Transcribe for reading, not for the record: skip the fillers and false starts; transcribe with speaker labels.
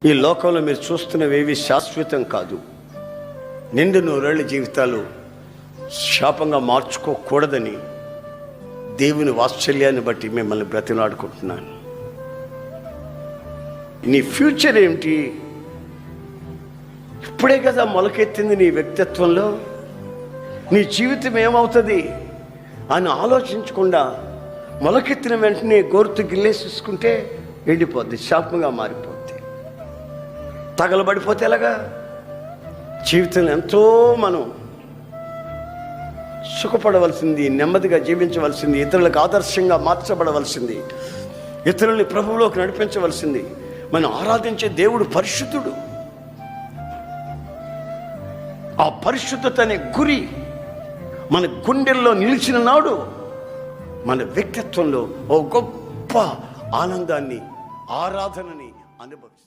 Speaker 1: ఈ లోకంలో మీరు చూస్తున్నవేవి శాశ్వతం కాదు. నిండు నూరేళ్ల జీవితాలు శాపంగా మార్చుకోకూడదని దేవుని వాత్సల్యాన్ని బట్టి మిమ్మల్ని బ్రతిలాడుకుంటున్నాను. నీ ఫ్యూచర్ ఏమిటి? ఇప్పుడే కదా మొలకెత్తింది నీ వ్యక్తిత్వంలో. నీ జీవితం ఏమవుతుంది అని ఆలోచించకుండా మొలకెత్తిన వెంటనే గోరుతు గిల్లేసేసుకుంటే ఎండిపోద్ది, శాపంగా మారిపోద్ది. తగలబడిపోతే ఎలాగా? జీవితంలో ఎంతో మనం సుఖపడవలసింది, నెమ్మదిగా జీవించవలసింది, ఇతరులకు ఆదర్శంగా మార్చబడవలసింది, ఇతరుల్ని ప్రభువులోకి నడిపించవలసింది. మనం ఆరాధించే దేవుడు పరిశుద్ధుడు. ఆ పరిశుద్ధత అనే గురి మన గుండెల్లో నిలిచిన నాడు మన వ్యక్తిత్వంలో ఓ గొప్ప ఆనందాన్ని, ఆరాధనని అనుభవిస్తాం.